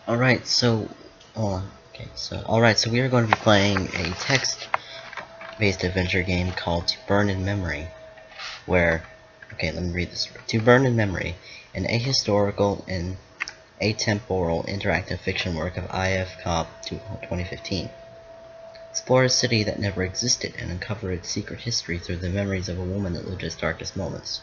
Alright, so, we are going to be playing a text-based adventure game called To Burn in Memory, where, let me read this. To Burn in Memory, an ahistorical and atemporal interactive fiction work of I.F. Cobb 2015. Explore a city that never existed and uncover its secret history through the memories of a woman that lived its darkest moments.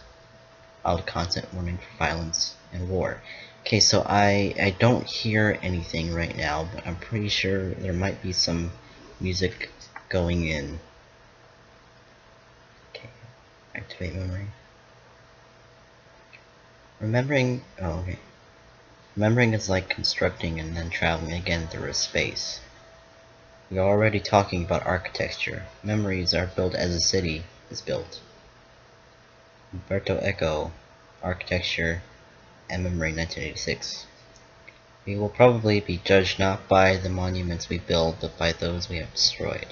Out content warning for violence and war. Okay, so I don't hear anything right now, but I'm pretty sure there might be some music going in. Okay, activate memory. Remembering is like constructing and then traveling again through a space. We are already talking about architecture. Memories are built as a city is built. Umberto Eco, Architecture and Memory, 1986. We will probably be judged not by the monuments we build, but by those we have destroyed.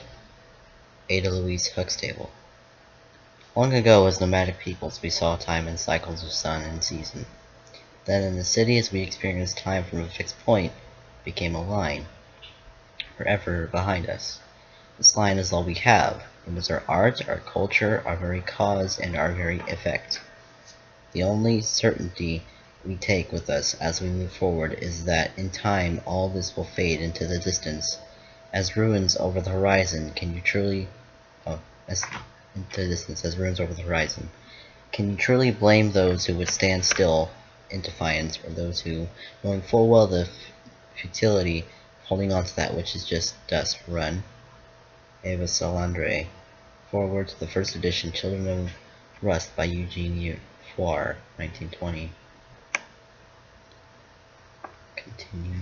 Ada Louise Huxtable. Long ago, as nomadic peoples, we saw time in cycles of sun and season. Then in the city, as we experienced time from a fixed point, became a line, forever behind us. This line is all we have. It was our art, our culture, our very cause, and our very effect. The only certainty we take with us as we move forward is that in time all this will fade into the distance, as ruins over the horizon. Can you truly blame those who would stand still in defiance, or those who, knowing full well the futility of holding on to that which is just dust, run? Eva Salandre. Foreword to the first edition, Children of Rust by Eugene Foire, 1920. Continue.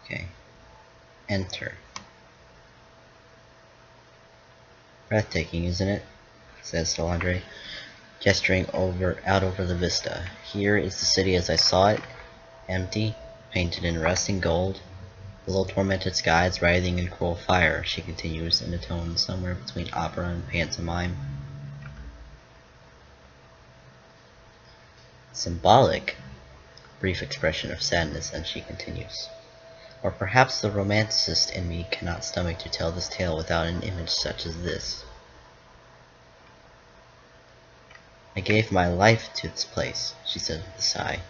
Okay. Enter. Breathtaking, isn't it? Says Salandre, gesturing out over the vista. Here is the city as I saw it, empty, painted in rusting gold, below tormented skies writhing in cruel fire. She continues in a tone somewhere between opera and pantomime. Symbolic. Brief expression of sadness, and she continues. Or perhaps the romanticist in me cannot stomach to tell this tale without an image such as this. I gave my life to this place, she said with a sigh,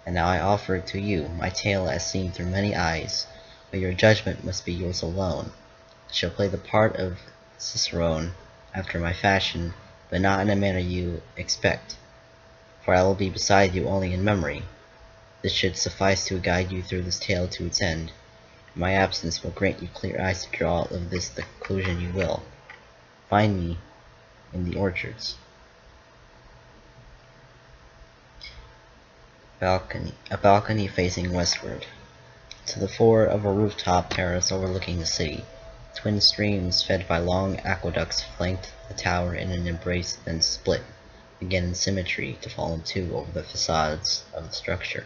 and now I offer it to you, my tale as seen through many eyes, but your judgment must be yours alone. I shall play the part of Cicerone after my fashion, but not in a manner you expect, for I will be beside you only in memory. This should suffice to guide you through this tale to its end. My absence will grant you clear eyes to draw of this the conclusion you will. Find me in the orchards. A balcony facing westward. To the fore of a rooftop terrace overlooking the city. Twin streams fed by long aqueducts flanked the tower in an embrace, then split, again in symmetry, to fall in two over the facades of the structure.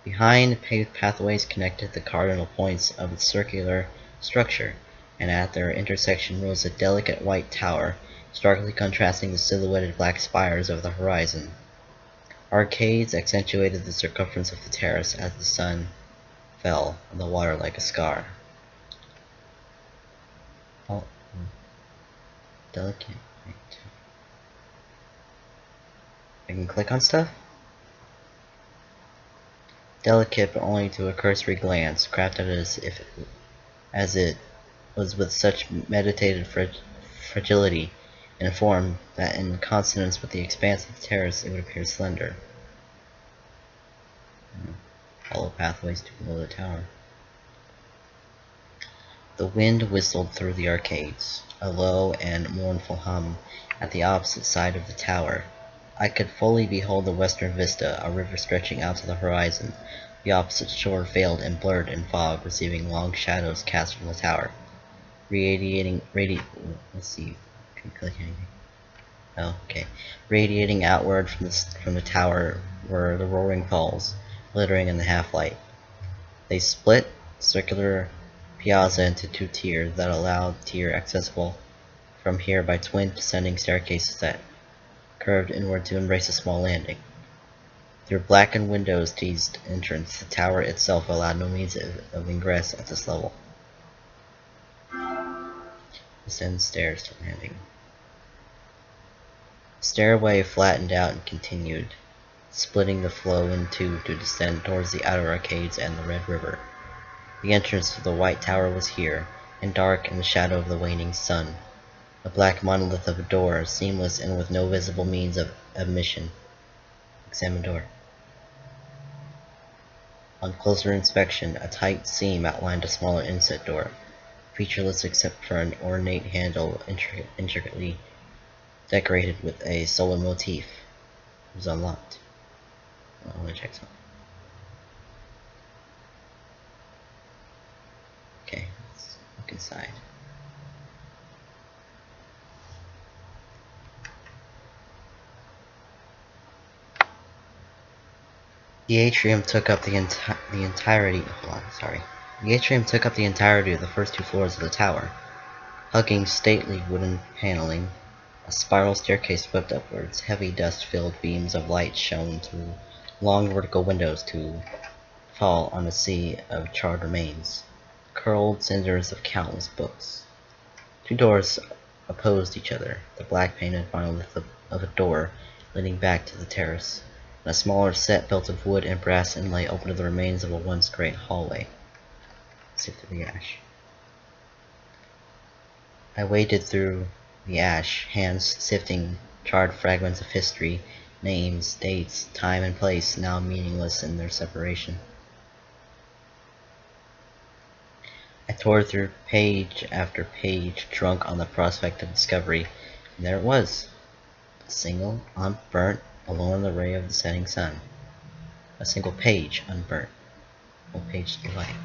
Behind, paved pathways connected the cardinal points of its circular structure, and at their intersection rose a delicate white tower, starkly contrasting the silhouetted black spires of the horizon. Arcades accentuated the circumference of the terrace as the sun fell on the water like a scar. Delicate. I can click on stuff? Delicate, but only to a cursory glance, crafted as it was with such meditated fragility in form that in consonance with the expanse of the terrace it would appear slender. Hollow pathways to below the tower. The wind whistled through the arcades, a low and mournful hum at the opposite side of the tower. I could fully behold the western vista, a river stretching out to the horizon. The opposite shore veiled and blurred in fog, receiving long shadows cast from the tower. Radiating outward from the tower were the roaring falls, glittering in the half-light. They split circular piazza into two tiers that allowed tier accessible from here by twin descending staircases that curved inward to embrace a small landing. Through blackened windows to east entrance, the tower itself allowed no means of ingress at this level. Ascend stairs to landing. The stairway flattened out and continued, splitting the flow in two to descend towards the outer arcades and the Red River. The entrance to the White Tower was here, and dark in the shadow of the waning sun. A black monolith of a door, seamless and with no visible means of admission. Examine door. On closer inspection, a tight seam outlined a smaller inset door, featureless except for an ornate handle intricately decorated with a solar motif. It was unlocked. I want to check something. Okay, let's look inside. The atrium took up the entirety. Hold on, sorry. The atrium took up the entirety of the first two floors of the tower. Hugging stately wooden paneling, a spiral staircase swept upwards. Heavy dust-filled beams of light shone through long vertical windows to fall on a sea of charred remains, curled cinders of countless books. Two doors opposed each other, the black-painted monolith of a door leading back to the terrace, and a smaller set built of wood and brass inlay opened to the remains of a once great hallway. Sift through the ash. I waded through the ash, hands sifting charred fragments of history, names, dates, time and place, now meaningless in their separation. I tore through page after page, drunk on the prospect of discovery, and there it was. A single, unburnt, alone in the ray of the setting sun. A single page, unburnt. One page to light.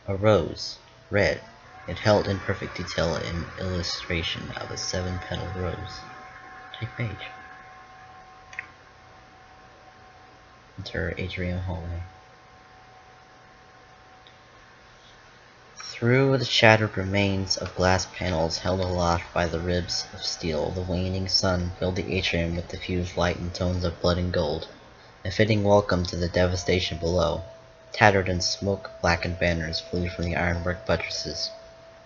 A rose, red. It held in perfect detail an illustration of a 7-petaled rose. Take page. Enter atrium hallway. Through the shattered remains of glass panels held aloft by the ribs of steel, the waning sun filled the atrium with diffused light and tones of blood and gold, a fitting welcome to the devastation below. Tattered and smoke-blackened banners flew from the ironwork buttresses,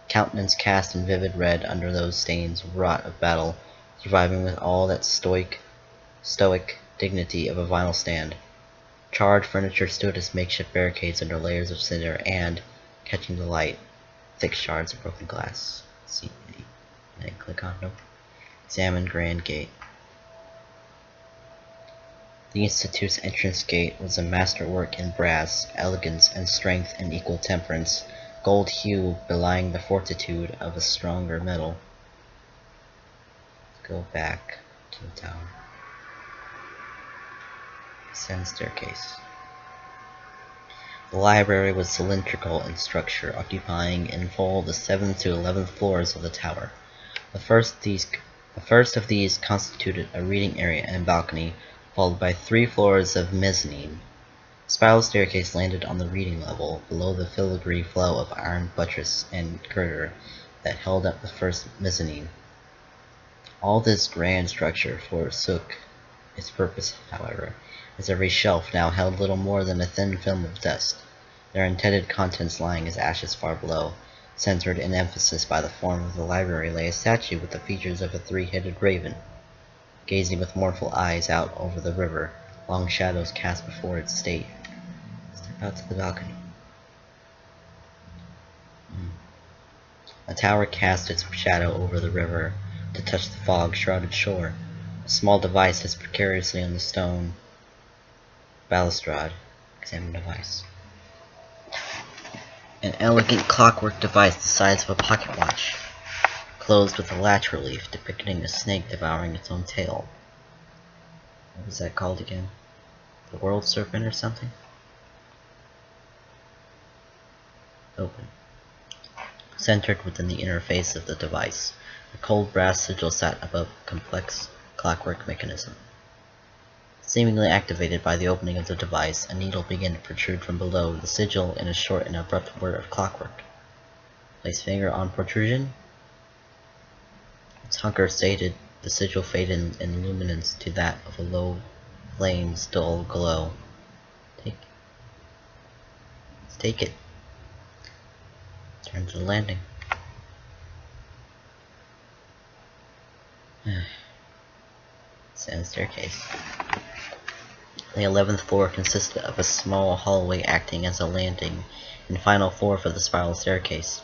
countenance cast in vivid red under those stains wrought of battle, surviving with all that stoic dignity of a vinyl stand. Charred furniture stood as makeshift barricades under layers of cinder and, catching the light, thick shards of broken glass. See, and then click on nope. Examine Grand Gate. The Institute's entrance gate was a masterwork in brass, elegance and strength and equal temperance, gold hue belying the fortitude of a stronger metal. Let's go back to the tower. Ascend staircase. The library was cylindrical in structure, occupying in full the 7th to 11th floors of the tower. The first of these constituted a reading area and balcony, followed by 3 floors of mezzanine. A spiral staircase landed on the reading level, below the filigree flow of iron buttress and girder that held up the first mezzanine. All this grand structure forsook its purpose, however, as every shelf now held little more than a thin film of dust, their intended contents lying as ashes far below. Centered in emphasis by the form of the library lay a statue with the features of a 3-headed raven, gazing with mournful eyes out over the river, long shadows cast before its state. Step out to the balcony. A tower cast its shadow over the river to touch the fog-shrouded shore. A small device hissed precariously on the stone balustrade. Examine device. An elegant clockwork device the size of a pocket watch, closed with a latch relief depicting a snake devouring its own tail. What was that called again? The world serpent or something? Open. Centered within the interface of the device, a cold brass sigil sat above a complex clockwork mechanism. Seemingly activated by the opening of the device, a needle began to protrude from below the sigil in a short and abrupt word of clockwork. Place finger on protrusion. Its hunker stated the sigil faded in luminance to that of a low flame's dull glow. Let's take it. Turn to the landing. Sand staircase. The 11th floor consisted of a small hallway acting as a landing and final floor for the spiral staircase.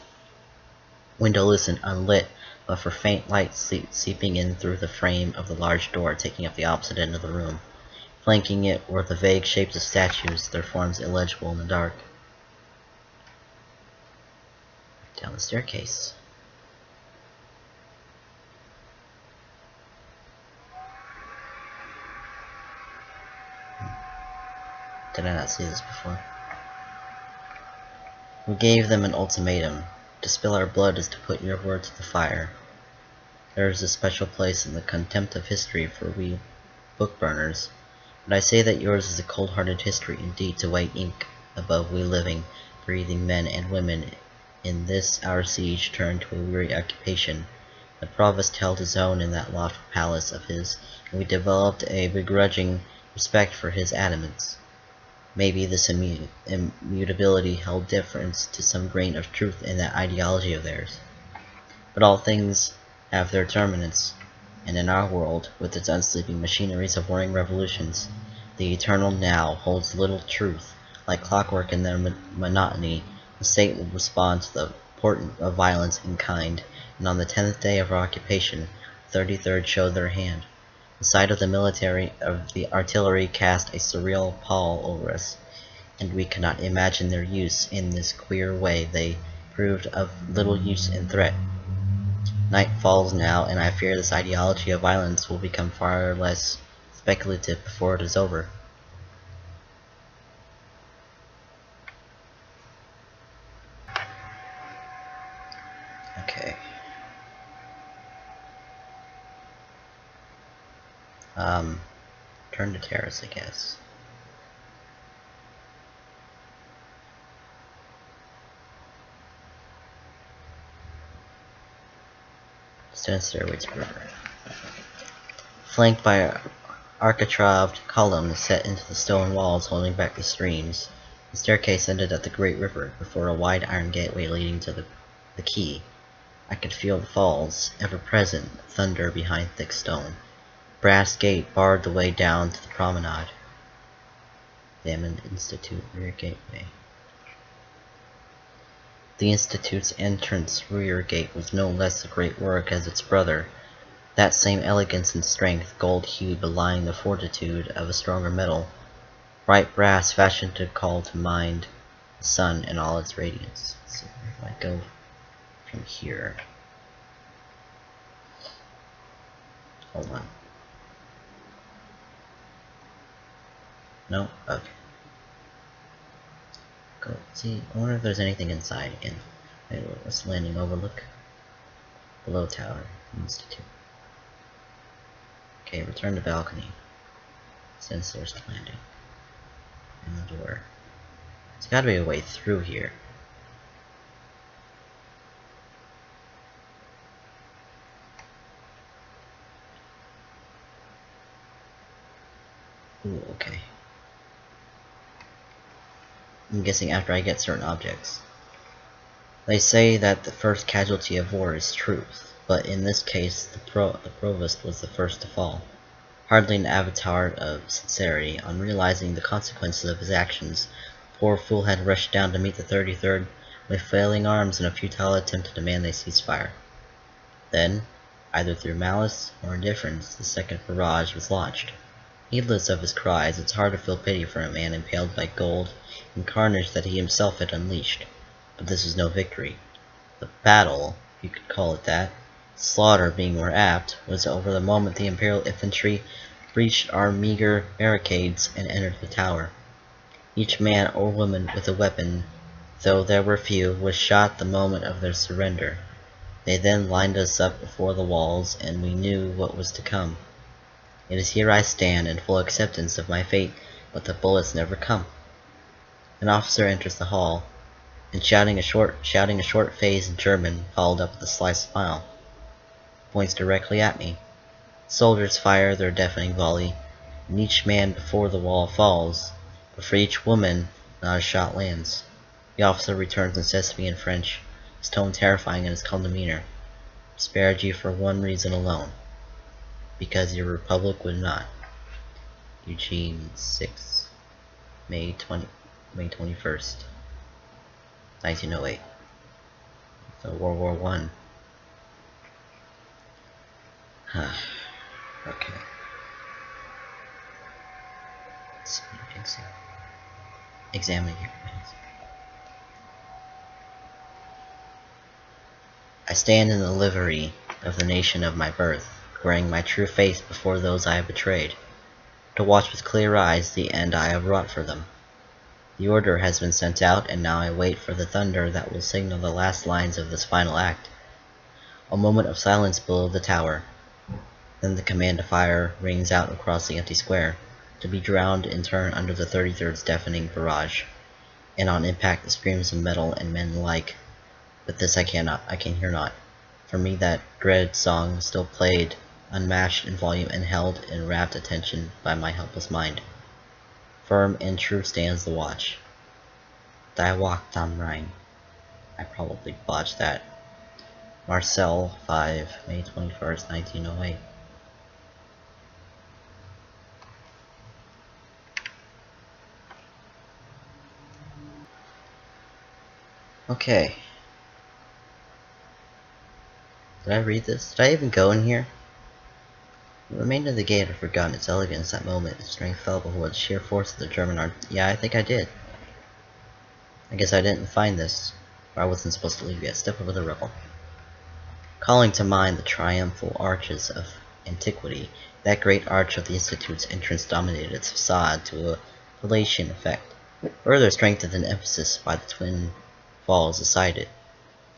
Windowless and unlit, but for faint light seeping in through the frame of the large door taking up the opposite end of the room. Flanking it were the vague shapes of statues, their forms illegible in the dark. Down the staircase. Did I not see this before? We gave them an ultimatum. To spill our blood is to put your word to the fire. There is a special place in the contempt of history for we book burners, but I say that yours is a cold-hearted history indeed to weigh ink above we living, breathing men and women in this our siege turned to a weary occupation. The provost held his own in that lofty palace of his, and we developed a begrudging respect for his adamants. Maybe this immutability held difference to some grain of truth in that ideology of theirs. But all things have their terminants, and in our world, with its unsleeping machineries of warring revolutions, the eternal now holds little truth. Like clockwork in their monotony, the state will respond to the portent of violence in kind, and on the 10th day of our occupation, the 33rd showed their hand. The sight of the artillery cast a surreal pall over us, and we cannot imagine their use in this queer way. They proved of little use in threat. Night falls now, and I fear this ideology of violence will become far less speculative before it is over. Okay. Turn to terrace, I guess. Stone stairway to river. Flanked by architraved columns set into the stone walls holding back the streams, the staircase ended at the great river, before a wide iron gateway leading to the quay. I could feel the falls, ever present, thunder behind thick stone. Brass gate barred the way down to the promenade. The Hammond Institute rear gateway. The Institute's entrance rear gate was no less a great work as its brother, that same elegance and strength, gold-hued, belying the fortitude of a stronger metal, bright brass fashioned to call to mind the sun in all its radiance. So if I go from here, hold on. No? Okay. Go see. I wonder if there's anything inside again. Maybe what's landing overlook? Below tower. Institute. Okay, return to balcony. Send stairs to landing. And the door. There's gotta be a way through here. Ooh, okay. I'm guessing after I get certain objects. They say that the first casualty of war is truth, but in this case the provost was the first to fall. Hardly an avatar of sincerity, on realizing the consequences of his actions, the poor fool had rushed down to meet the 33rd with flailing arms in a futile attempt to demand a ceasefire. Then, either through malice or indifference, the second barrage was launched. Heedless of his cries, it's hard to feel pity for a man impaled by gold and carnage that he himself had unleashed. But this was no victory. The battle, if you could call it that, slaughter being more apt, was over the moment the Imperial infantry breached our meager barricades and entered the tower. Each man or woman with a weapon, though there were few, was shot the moment of their surrender. They then lined us up before the walls, and we knew what was to come. It is here I stand, in full acceptance of my fate, but the bullets never come. An officer enters the hall, and shouting a short phrase in German, followed up with a sly smile, points directly at me. Soldiers fire their deafening volley, and each man before the wall falls, but for each woman, not a shot lands. The officer returns and says to me in French, his tone terrifying in his calm demeanor, "Spared you for one reason alone, because your republic would not." Eugene 6, May 21st, 1908. So World War One. Okay. Let's examine here. I stand in the livery of the nation of my birth, wearing my true face before those I have betrayed, to watch with clear eyes the end I have wrought for them. The order has been sent out, and now I wait for the thunder that will signal the last lines of this final act. A moment of silence below the tower. Then the command to fire rings out across the empty square, to be drowned in turn under the 33rd's deafening barrage. And on impact the screams of metal and men alike. But this I can hear not. For me that dread song still played, unmatched in volume and held in rapt attention by my helpless mind. Firm and true stands the watch. Die Wacht am Rhein. I probably botched that. Marseille 5, May 21st, 1908. Okay. Did I read this? Did I even go in here? The remainder of the gate had forgotten its elegance that moment. Its strength fell before the sheer force of the German army. Yeah, I think I did. I guess I didn't find this, or I wasn't supposed to leave yet. Step over the rebel. Calling to mind the triumphal arches of antiquity, that great arch of the Institute's entrance dominated its facade to a Palatian effect, further strengthened in emphasis by the twin falls beside it.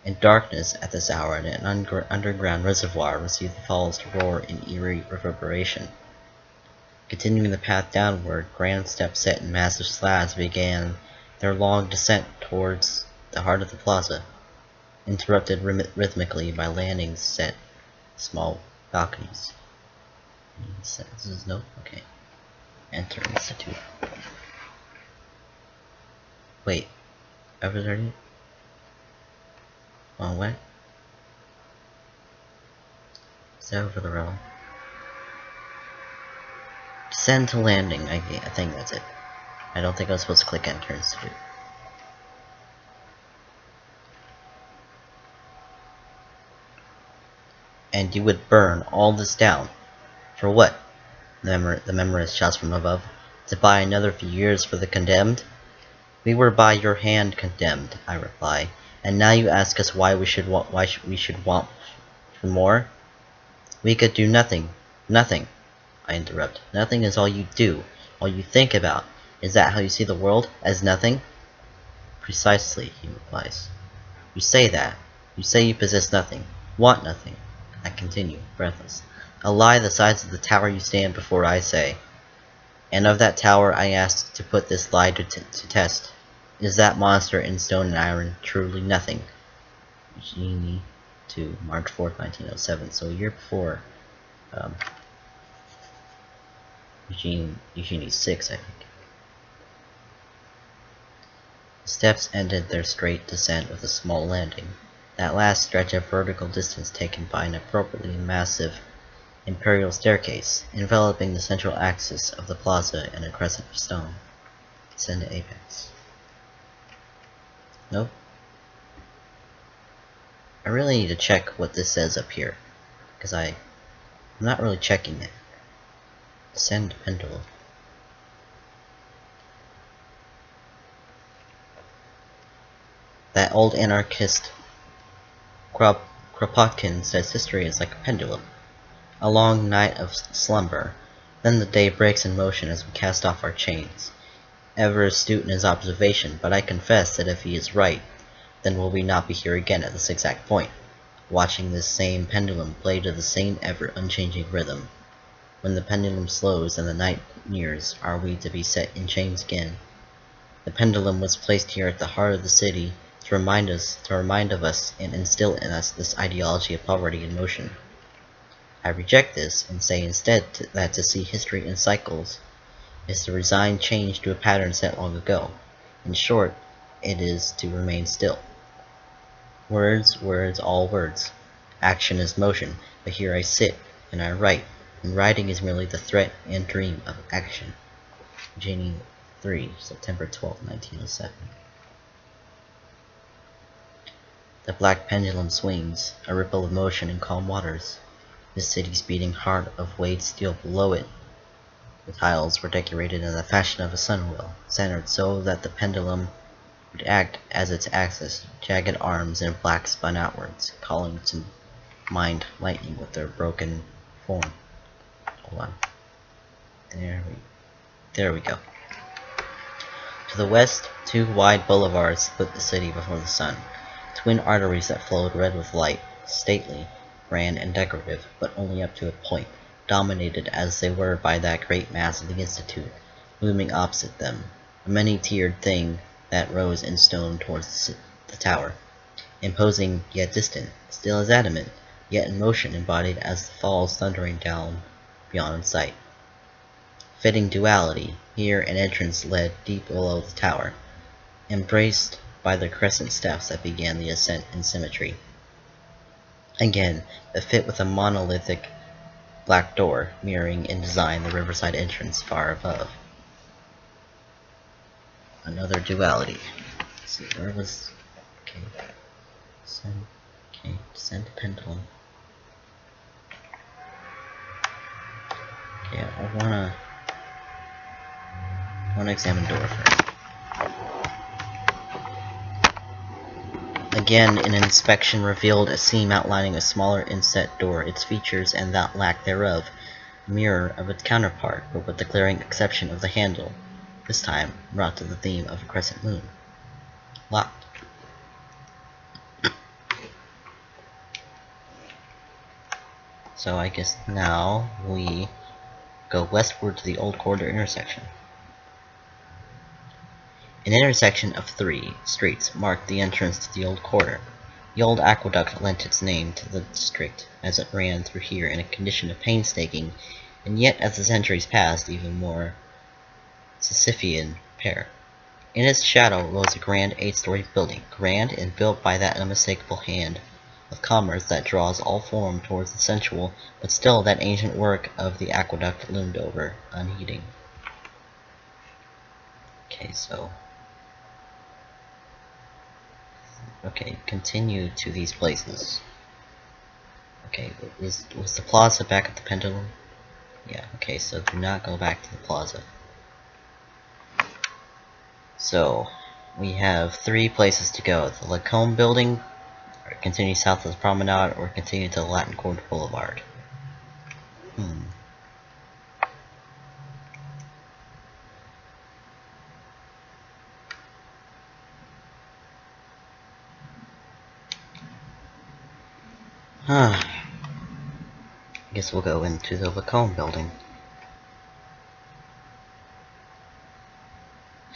In darkness at this hour, an underground reservoir received the falls to roar in eerie reverberation. Continuing the path downward, grand steps set in massive slabs began their long descent towards the heart of the plaza, interrupted rhythmically by landings set small balconies. This is no? Okay. Enter Institute. Wait. Over there? Oh, what? Is that over the road? Descend to landing. I think that's it. I don't think I was supposed to click Enter Institute. And you would burn all this down. For what? The memorist shouts from above. To buy another few years for the condemned? We were by your hand condemned, I reply. And now you ask us why we should want for more? We could do nothing. Nothing, I interrupt. Nothing is all you do, all you think about. Is that how you see the world? As nothing? Precisely, he replies. You say that. You say you possess nothing, want nothing. I continue, breathless. A lie the size of the tower you stand before, I say. And of that tower I ask to put this lie to test. Is that monster in stone and iron truly nothing? Eugenie 2, March 4th, 1907. So a year before Eugenie 6, I think. The steps ended their straight descent with a small landing. That last stretch of vertical distance taken by an appropriately massive imperial staircase, enveloping the central axis of the plaza in a crescent of stone. Descend to apex. Nope. I really need to check what this says up here, because I'm not really checking it. Descend to pendulum. That old anarchist Kropotkin says history is like a pendulum. A long night of slumber, then the day breaks in motion as we cast off our chains. Ever astute in his observation, but I confess that if he is right, then will we not be here again at this exact point, watching this same pendulum play to the same ever unchanging rhythm. When the pendulum slows and the night nears, are we to be set in chains again? The pendulum was placed here at the heart of the city to remind of us and instill in us this ideology of poverty in motion. I reject this and say instead that to see history in cycles is to resign change to a pattern set long ago. In short, it is to remain still. Words, words, all words. Action is motion, but here I sit, and I write, and writing is merely the threat and dream of action. Genie 3, September 12, 1907. The black pendulum swings, a ripple of motion in calm waters. The city's beating heart of weighed steel below it. The tiles were decorated in the fashion of a sunwheel, centered so that the pendulum would act as its axis. Jagged arms in black spun outwards, calling to mind lightning with their broken form. Hold on. There we go. To the west, two wide boulevards split the city before the sun. Twin arteries that flowed red with light, stately, grand, and decorative, but only up to a point, dominated as they were by that great mass of the Institute, looming opposite them, a many-tiered thing that rose in stone towards the tower, imposing yet distant, still as adamant, yet in motion, embodied as the falls thundering down beyond sight. Fitting duality, here an entrance led deep below the tower, embraced by the crescent steps that began the ascent in symmetry. Again, the fit with a monolithic black door, mirroring in design the riverside entrance far above. Another duality. Let's see, where was... Okay. Descend pendulum. Okay, I wanna examine door first. Again, an inspection revealed a seam outlining a smaller inset door, its features and that lack thereof, a mirror of its counterpart, but with the glaring exception of the handle, this time brought to the theme of a crescent moon. Locked. So I guess now we go westward to the Old Quarter intersection. An intersection of 3 streets marked the entrance to the Old Quarter. The old aqueduct lent its name to the district, as it ran through here in a condition of painstaking, and yet as the centuries passed, even more Sisyphean repair. In its shadow rose a grand 8-story building, grand and built by that unmistakable hand of commerce that draws all form towards the sensual, but still that ancient work of the aqueduct loomed over, unheeding. Okay, continue to these places. Okay, was the plaza back at the pendulum? Yeah, okay, so do not go back to the plaza. So, we have 3 places to go. The Lacombe building, or continue south of the promenade, or continue to the Latin Quarter Boulevard. I guess we'll go into the Lacombe building.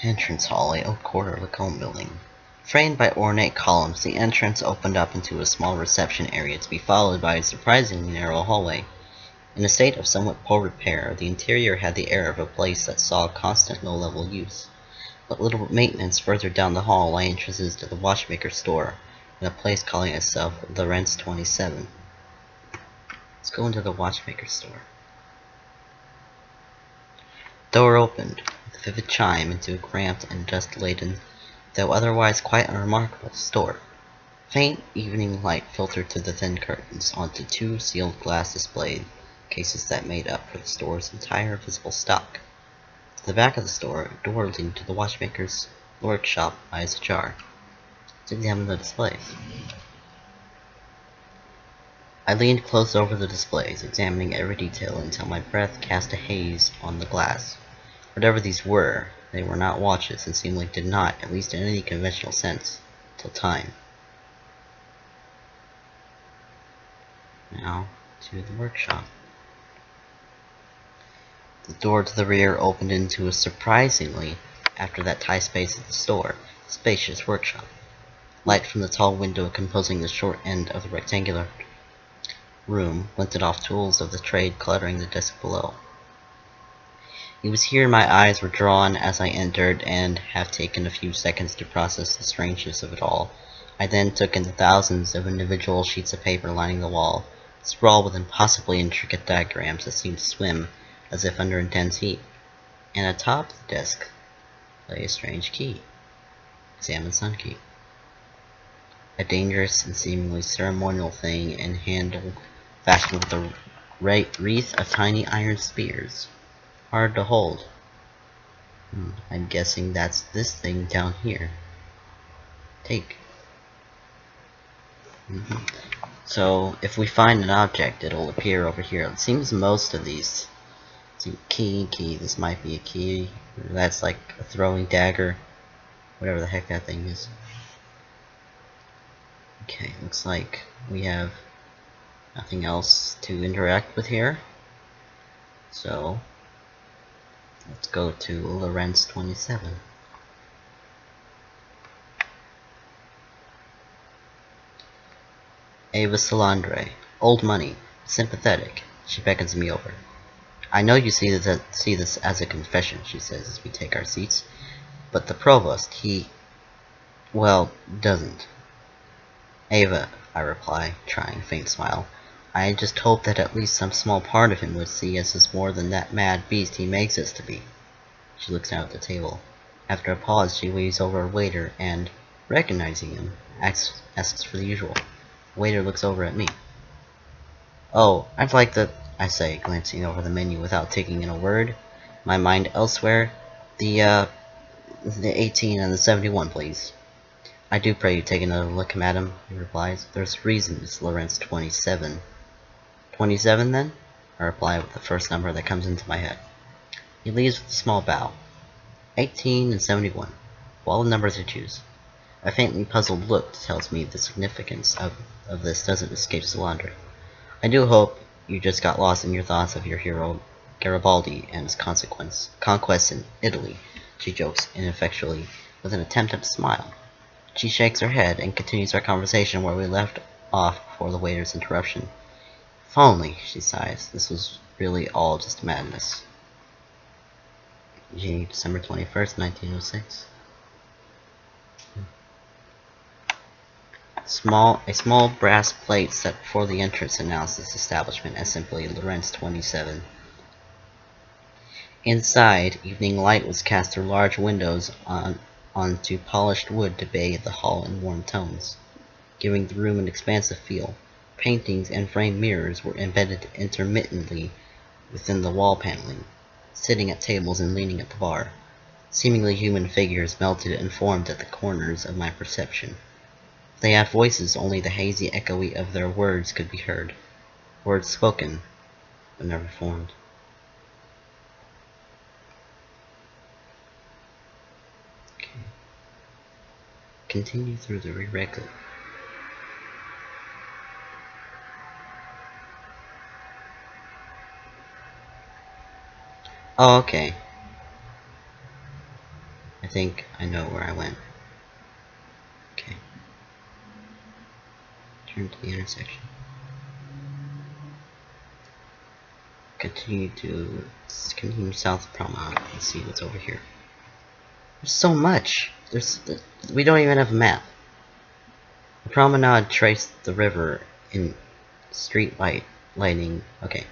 Entrance hallway, Old Quarter, Lacombe building. Framed by ornate columns, the entrance opened up into a small reception area to be followed by a surprisingly narrow hallway. In a state of somewhat poor repair, the interior had the air of a place that saw constant low-level use. But little maintenance further down the hall lay entrances to the watchmaker's store, in a place calling itself Lawrence 27. Let's go into the watchmaker's store. Door opened, with a vivid chime, into a cramped and dust-laden, though otherwise quite unremarkable, store. Faint evening light filtered through the thin curtains onto 2 sealed glass display cases that made up for the store's entire visible stock. To the back of the store, a door leading to the watchmaker's workshop lies ajar. Let's examine the displays. I leaned close over the displays, examining every detail until my breath cast a haze on the glass. Whatever these were, they were not watches, and seemingly did not, at least in any conventional sense, tell time. Now, to the workshop. The door to the rear opened into a surprisingly, after that tight space of the store, spacious workshop. Light from the tall window composing the short end of the rectangular room, lifted off tools of the trade cluttering the desk below. It was here my eyes were drawn as I entered, and have taken a few seconds to process the strangeness of it all. I then took in the thousands of individual sheets of paper lining the wall, sprawled with impossibly intricate diagrams that seemed to swim as if under intense heat. And atop the desk lay a strange key. Examine Sun Key. A dangerous and seemingly ceremonial thing and handle fashioned with a wreath of tiny iron spears. Hard to hold. I'm guessing that's this thing down here. Take. So, if we find an object, it'll appear over here. It seems most of these. See, key, this might be a key. That's like a throwing dagger. Whatever the heck that thing is. Okay, looks like we have nothing else to interact with here. So, let's go to Lorenz 27. Ava Salandre, old money, sympathetic. She beckons me over. I know you see this as a confession, she says as we take our seats, but the provost, well, doesn't. Ava, I reply, trying a faint smile. I just hope that at least some small part of him would see us as more than that mad beast he makes us to be. She looks down at the table. After a pause, she waves over a waiter and, recognizing him, asks for the usual. The waiter looks over at me. Oh, I'd like the, I say, glancing over the menu without taking in a word, my mind elsewhere. The 18 and the 71, please. I do pray you take another look, madam, he replies. There's reason it's Lorenz 27. 27, then? I reply with the first number that comes into my head. He leaves with a small bow. 18 and 71. Of all the numbers to choose. A faintly puzzled look tells me the significance of this doesn't escape Salandre. I do hope you just got lost in your thoughts of your hero Garibaldi and his conquest in Italy, she jokes ineffectually, with an attempt at a smile. She shakes her head and continues our conversation where we left off before the waiter's interruption. If only, she sighs, this was really all just madness. December 21st, 1906. A small brass plate set before the entrance announced this establishment as simply Lorenz 27. Inside, evening light was cast through large windows onto polished wood to bathe the hall in warm tones, giving the room an expansive feel. Paintings and framed mirrors were embedded intermittently within the wall paneling, sitting at tables and leaning at the bar. Seemingly human figures melted and formed at the corners of my perception. They had voices, only the hazy echoey of their words could be heard. Words spoken, but never formed. Okay. Continue through the re-record. Oh, okay. I think I know where I went. Okay. Turn to the intersection. Continue south of Promenade and see what's over here. There's so much. We don't even have a map. The promenade traced the river in lighting. Okay.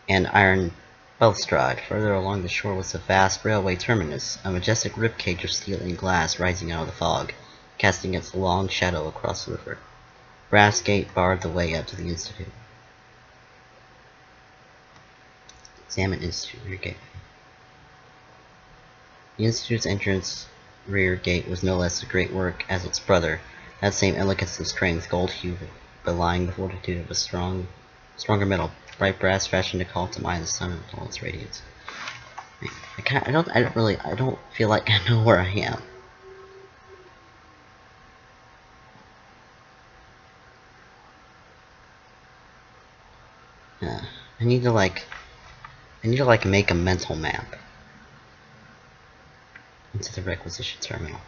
And iron balustrade. Further along the shore was a vast railway terminus, a majestic ribcage of steel and glass rising out of the fog, casting its long shadow across the river. Brass gate barred the way up to the Institute. Examine Institute rear gate. The Institute's entrance rear gate was no less a great work as its brother, that same elegance and strength, gold hue, belying the fortitude of a stronger metal, bright brass fashioned to call to mind the sun and all its radiance. I don't feel like I know where I am. I need to make a mental map into the requisition terminal.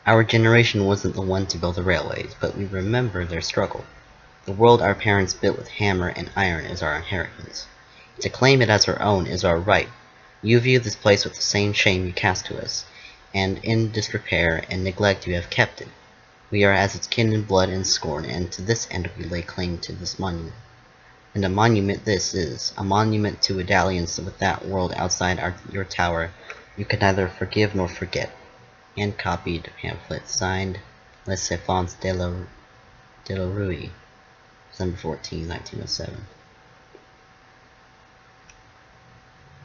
Our generation wasn't the one to build the railways, but we remember their struggle. The world our parents built with hammer and iron is our inheritance. To claim it as our own is our right. You view this place with the same shame you cast to us, and in disrepair and neglect you have kept it. We are as its kin in blood and scorn, and to this end we lay claim to this monument. And a monument this is, a monument to a dalliance with that world outside your tower you can neither forgive nor forget. Hand copied pamphlet signed Les Enfants de la Rue, December 14, 1907.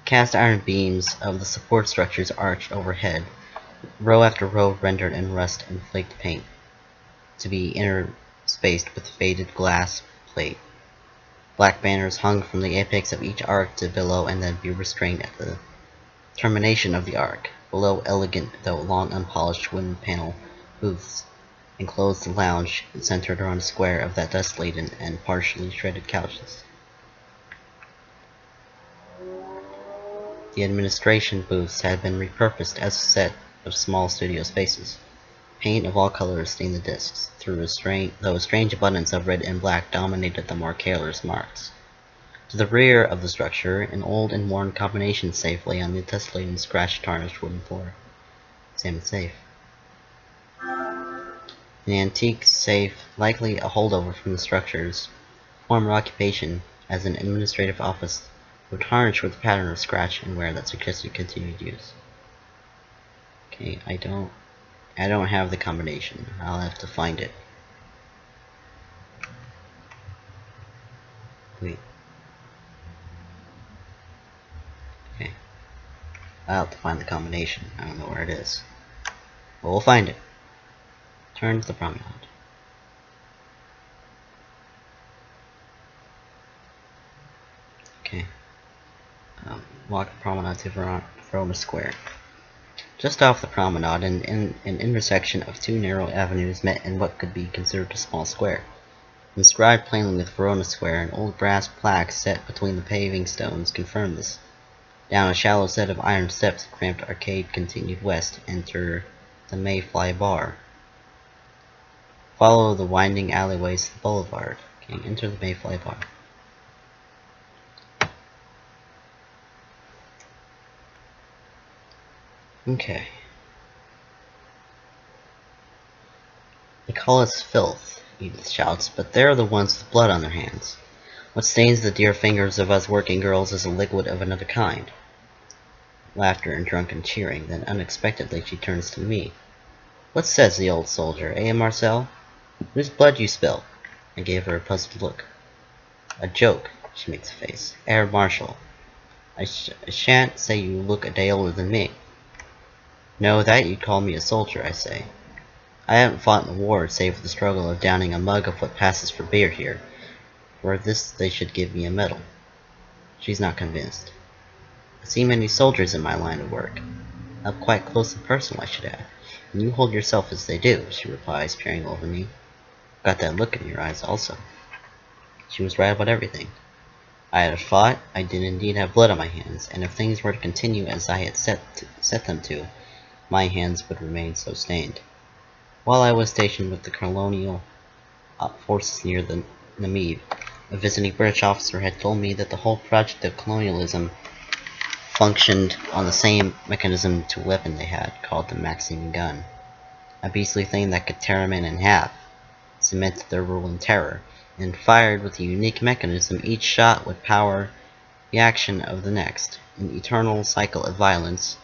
Cast iron beams of the support structures arched overhead, row after row rendered in rust and flaked paint, to be interspaced with faded glass plate. Black banners hung from the apex of each arc to below and then be restrained at the termination of the arc. Below, elegant though long unpolished wooden panel booths enclosed the lounge centered around a square of that dust-laden and partially shredded couches. The administration booths had been repurposed as a set of small studio spaces. Paint of all colors stained the discs, though a strange abundance of red and black dominated the more careless marks. To the rear of the structure, an old and worn combination safe lay on the tessellated and scratch-tarnished wooden floor. Examine safe. An antique safe, likely a holdover from the structure's former occupation as an administrative office, were tarnished with a pattern of scratch and wear that suggested continued use. Okay, I don't have the combination. I'll have to find it. Wait. Okay. I'll have to find the combination. I don't know where it is. But we'll find it. Turn to the promenade. Okay. Walk the promenade to Verona Square. Just off the promenade, an intersection of two narrow avenues met in what could be considered a small square. Inscribed plainly with Verona Square, an old brass plaque set between the paving stones confirmed this. Down a shallow set of iron steps, the cramped arcade continued west, enter the Mayfly Bar. Follow the winding alleyways to the boulevard. Okay, enter the Mayfly Bar. Okay. They call us filth, Edith shouts, but they're the ones with blood on their hands. What stains the dear fingers of us working girls is a liquid of another kind. Laughter and drunken cheering, then unexpectedly she turns to me. What says the old soldier, eh, Marcel? Whose blood you spill? I gave her a puzzled look. A joke, she makes a face. Air Marshal. I shan't say you look a day older than me. No, that you'd call me a soldier, I say. I haven't fought in the war save for the struggle of downing a mug of what passes for beer here. For this they should give me a medal. She's not convinced. I see many soldiers in my line of work. Up quite close and personal, I should add. And you hold yourself as they do, she replies, peering over me. Got that look in your eyes also. She was right about everything. I had fought, I did indeed have blood on my hands, and if things were to continue as I had set them to, my hands would remain so stained. While I was stationed with the colonial forces near the Namib, a visiting British officer had told me that the whole project of colonialism functioned on the same mechanism to a weapon they had, called the Maxim gun. A beastly thing that could tear a man in half, cemented their rule in terror, and fired with a unique mechanism, each shot would power the action of the next, an eternal cycle of violence.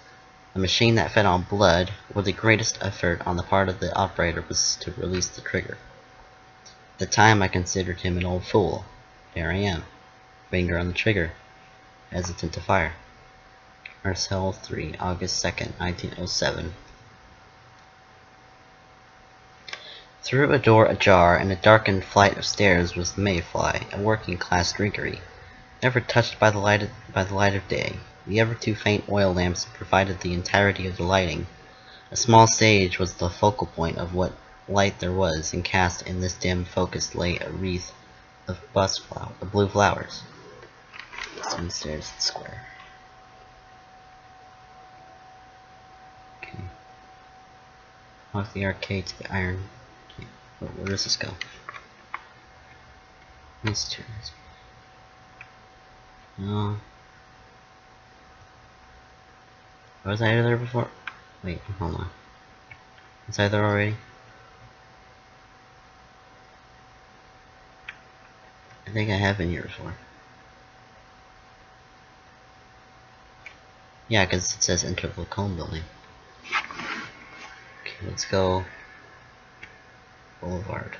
A machine that fed on blood, where the greatest effort on the part of the operator was to release the trigger. At the time I considered him an old fool. There I am, finger on the trigger, hesitant to fire. Marcel 3, August 2nd, 1907. Through a door ajar and a darkened flight of stairs was the Mayfly, a working-class drinkery, never touched by the light of day. The ever-too-faint oil lamps provided the entirety of the lighting. A small stage was the focal point of what light there was, and cast in this dim focus lay a wreath of blue flowers. Downstairs at the square. Okay. Walk the arcade to the iron. Where does this go? Mr. No. Was I there before? Wait, hold on. Was I there already? I think I have been here before. Yeah, because it says enter the Lacombe building. Okay, let's go. Boulevard.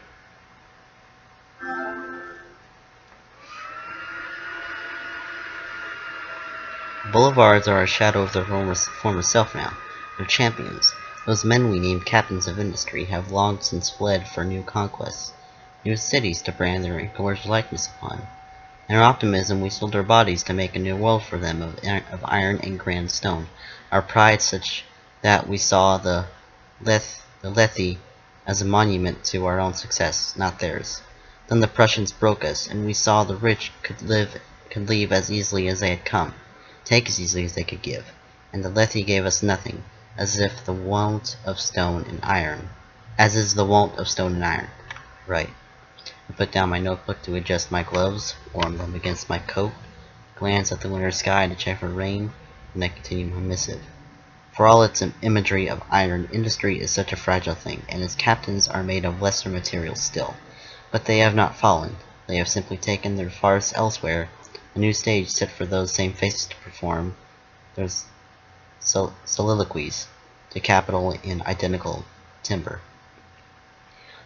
Boulevards are a shadow of their former self now. They're champions. Those men we named captains of industry have long since fled for new conquests, new cities to brand their engorged likeness upon. In our optimism, we sold our bodies to make a new world for them of iron and grand stone. Our pride such that we saw the Lethe as a monument to our own success, not theirs. Then the Prussians broke us, and we saw the rich could leave as easily as they had come, take as easily as they could give, and the Lethe gave us nothing, as is the wont of stone and iron. Right. I put down my notebook to adjust my gloves, warm them against my coat, glance at the winter sky to check for rain, and I continue my missive. For all its imagery of iron, industry is such a fragile thing, and its captains are made of lesser materials still. But they have not fallen. They have simply taken their farce elsewhere, a new stage set for those same faces to perform their soliloquies to capital in identical timbre.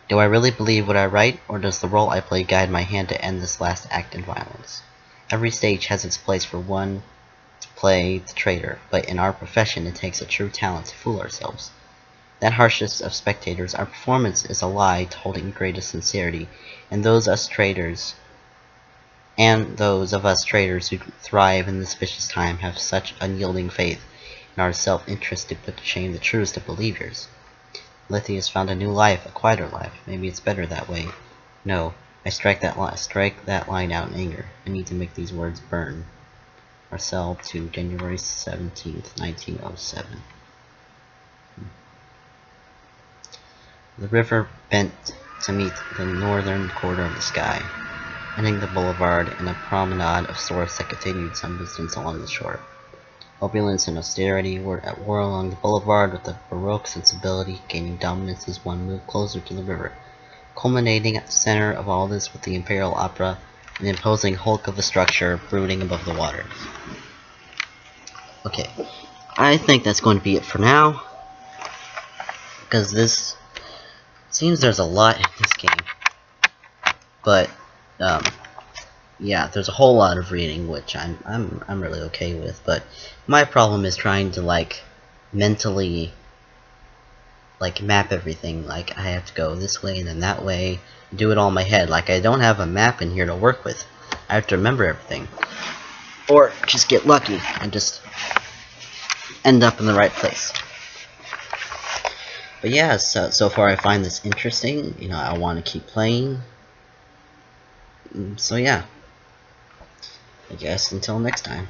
Do I really believe what I write, or does the role I play guide my hand to end this last act in violence? Every stage has its place for one to play the traitor, but in our profession it takes a true talent to fool ourselves. That harshest of spectators, our performance is a lie told in greatest sincerity, and those of us traitors who thrive in this vicious time have such unyielding faith in our self-interest to put to shame the truest of believers. Lethe has found a new life, a quieter life. Maybe it's better that way. No, I strike that line out in anger. I need to make these words burn. Marcel to January 17th, 1907. The river bent to meet the northern quarter of the sky, ending the boulevard in a promenade of sorts that continued some distance along the shore. Opulence and austerity were at war along the boulevard, with the Baroque sensibility gaining dominance as one moved closer to the river, culminating at the center of all this with the Imperial Opera, an imposing hulk of a structure brooding above the waters. Okay, I think that's going to be it for now, because this seems there's a lot in this game, but yeah, there's a whole lot of reading, which I'm really okay with, but my problem is trying to mentally map everything. Like, I have to go this way and then that way, do it all in my head. Like, I don't have a map in here to work with. I have to remember everything, or just get lucky and just end up in the right place. But yeah, so far I find this interesting. You know, I want to keep playing. So yeah, I guess until next time.